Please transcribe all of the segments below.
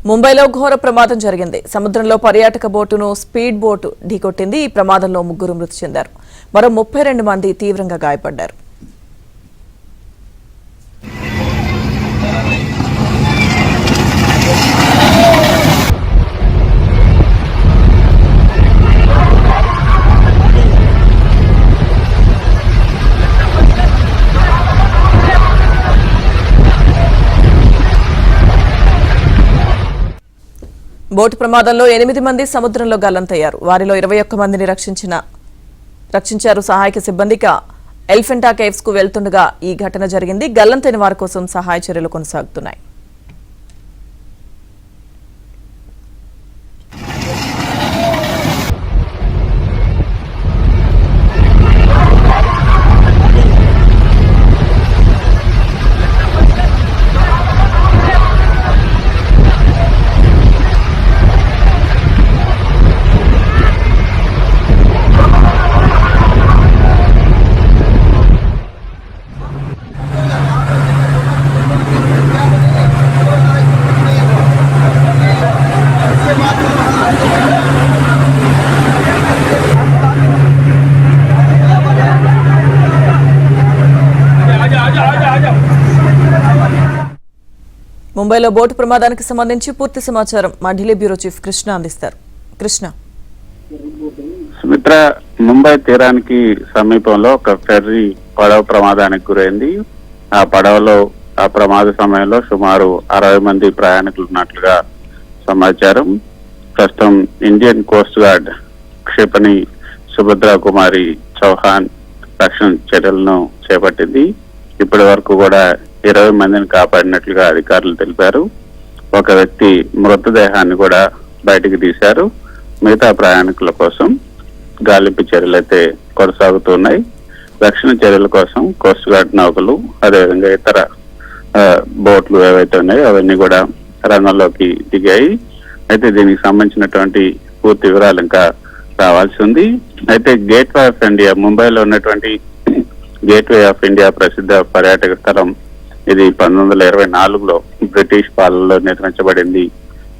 ముంబైలో ఘోర ప్రమాదం జరిగింది. సముద్రంలో పర్యాటక బోటును స్పీడ్ బోటు ఢీకొట్టింది. ఈ ప్రమాదంలో 3 మృతి చెందారు. మరో 32 మంది తీవ్రంగా గాయపడ్డారు. బోటు ప్రమాదంలో 8 మంది సముద్రంలో గల్లంతయ్యారు. వారిలో 21 మందిని రక్షించారు సహాయక సిబ్బందిగా. ఎలిఫెంటా కేవ్స్ కు వెళ్తుండగా ఈ ఘటన జరిగింది. గల్లంతైన వారి కోసం సహాయ చర్యలు కొనసాగుతున్నాయి. ముంబైలో బోటు ప్రమాదానికి సంబంధించి పూర్తి సమాచారం మా ఢిల్లీ బ్యూరో చీఫ్ కృష్ణ అందిస్తారు. కృష్ణ. సుమిత్ర, ముంబై తీరానికి సమీపంలో ఒక ఫెర్రీ పడవ ప్రమాదానికి గురైంది. ఆ పడవలో ఆ ప్రమాద సమయంలో సుమారు 60 మంది ప్రయాణికులు ఉన్నట్లుగా సమాచారం. ప్రస్తుతం ఇండియన్ కోస్ట్ గార్డ్ క్షిపణి సుభద్రా కుమారి చౌహాన్ రక్షణ చర్యలను చేపట్టింది. ఇప్పటి వరకు కూడా 20 మందిని కాపాడినట్లుగా అధికారులు తెలిపారు. ఒక వ్యక్తి మృతదేహాన్ని కూడా బయటికి తీశారు. మిగతా ప్రయాణికుల కోసం గాలింపు చర్యలు అయితే కొనసాగుతున్నాయి. రక్షణ చర్యల కోసం కోస్ట్ గార్డ్ నౌకలు, అదేవిధంగా ఇతర బోట్లు ఏవైతే ఉన్నాయో అవన్నీ కూడా రంగంలోకి దిగాయి. అయితే దీనికి సంబంధించినటువంటి పూర్తి వివరాలు ఇంకా రావాల్సి ఉంది. అయితే గేట్వే ఆఫ్ ఇండియా, ముంబైలో ఉన్నటువంటి గేట్వే ఆఫ్ ఇండియా ప్రసిద్ధ పర్యాటక స్థలం. ఇది 1924లో బ్రిటిష్ పాలనలో నిర్మించబడింది.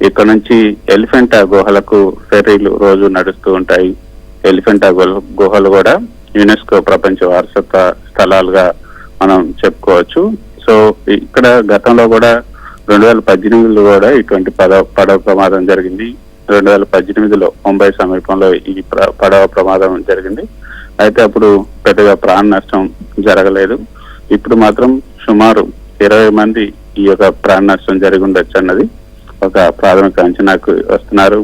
ఇక్కడ నుంచి ఎలిఫెంటా గుహలకు ఫెర్రీలు రోజు నడుస్తూ ఉంటాయి. ఎలిఫెంటా గుహలు కూడా యునెస్కో ప్రపంచ వారసత్వ స్థలాలుగా మనం చెప్పుకోవచ్చు. సో ఇక్కడ గతంలో కూడా 2018లో కూడా ఇటువంటి పడవ ప్రమాదం జరిగింది. 2018లో ముంబై సమీపంలో ఈ పడవ ప్రమాదం జరిగింది. అయితే అప్పుడు పెద్దగా ప్రాణ నష్టం జరగలేదు. ఇప్పుడు మాత్రం సుమారు 20 మంది ఈ యొక్క ప్రాణ నష్టం జరిగి ఉండొచ్చు అన్నది ఒక ప్రాథమిక అంచనాకు వస్తున్నారు.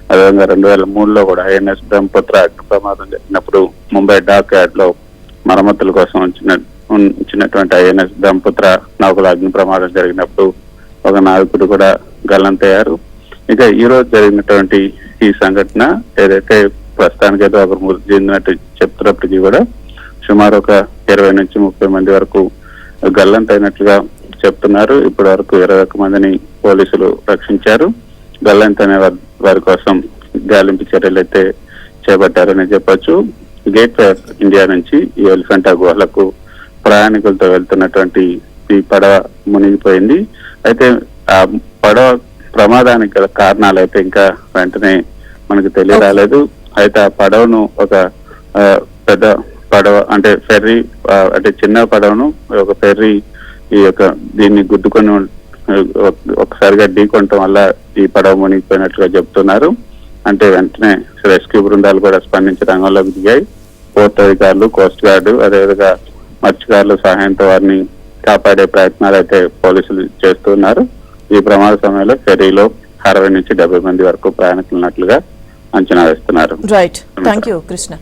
అదేవిధంగా 2003లో కూడా ఐఎన్ఎస్ బ్రహ్మపుత్ర ప్రమాదం జరిగినప్పుడు ముంబై డాక్ యార్డ్ లో మరమ్మతుల కోసం ఉంచినటువంటి ఐఎన్ఎస్ బ్రహ్మపుత్ర నౌకల అగ్ని ప్రమాదం జరిగినప్పుడు ఒక నావికుడు కూడా గల్లంతయ్యారు. ఇక ఈ రోజు జరిగినటువంటి ఈ సంఘటన ఏదైతే ప్రస్తుతానికైతే ఒకరు మృతి చెందినట్టు చెప్తున్నప్పటికీ కూడా సుమారు ఒక 20 నుంచి 30 మంది వరకు గల్లంతైనట్లుగా చెప్తున్నారు. ఇప్పటి వరకు 21 మందిని పోలీసులు రక్షించారు. గల్లంతైన వారి కోసం గాలింపు చర్యలు అయితే చేపట్టారని చెప్పొచ్చు. గేట్వే ఆఫ్ ఇండియా నుంచి ఈ ఎలిఫెంటా గుహలకు ప్రయాణికులతో వెళ్తున్నటువంటి ఈ పడవ మునిగిపోయింది. అయితే ఆ పడవ ప్రమాదానికి గల కారణాలు అయితే ఇంకా వెంటనే మనకు తెలియరాలేదు. అయితే ఆ పడవను ఒక పెద్ద పడవ అంటే ఫెర్రీ, అంటే చిన్న పడవను ఒక ఫెర్రీ ఈ యొక్క దీన్ని గుద్దుకొని ఒకసారిగా ఢీకొనటం వల్ల ఈ పడవ మునిగిపోయినట్లుగా చెప్తున్నారు. అంటే వెంటనే రెస్క్యూ బృందాలు కూడా స్పందించి రంగంలోకి దిగాయి. పోర్ట్ అధికారులు, కోస్ట్ గార్డు, అదేవిధంగా మత్స్యకారుల సహాయంతో వారిని కాపాడే ప్రయత్నాలు అయితే పోలీసులు చేస్తున్నారు. ఈ ప్రమాద సమయంలో ఫెర్రీలో 60 నుంచి 70 మంది వరకు ప్రయాణికులు ఉన్నట్లుగా అంచనా వేస్తున్నారు. Right, thank you Krishna.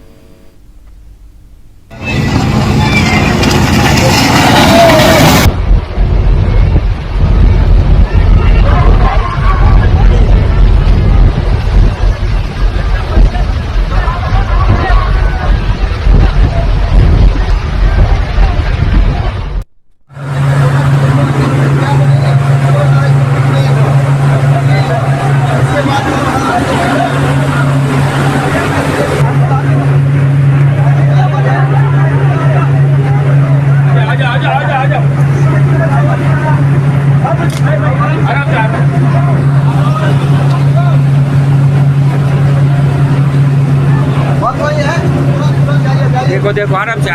देखो आराम से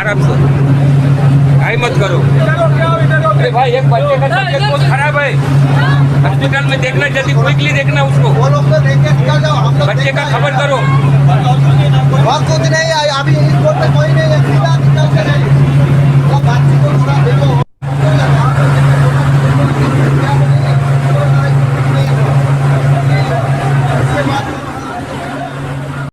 हाई मत करो। अरे भाई एक बच्चे का तबीयत बहुत खराब है, हॉस्पिटल में देखना, जल्दी क्विकली देखना उसको। वो लोग तो लेके निकल जाओ, हम लोग बच्चे का खबर करो। वहाँ कुछ नहीं है, अभी इस बोर्ड पे कोई नहीं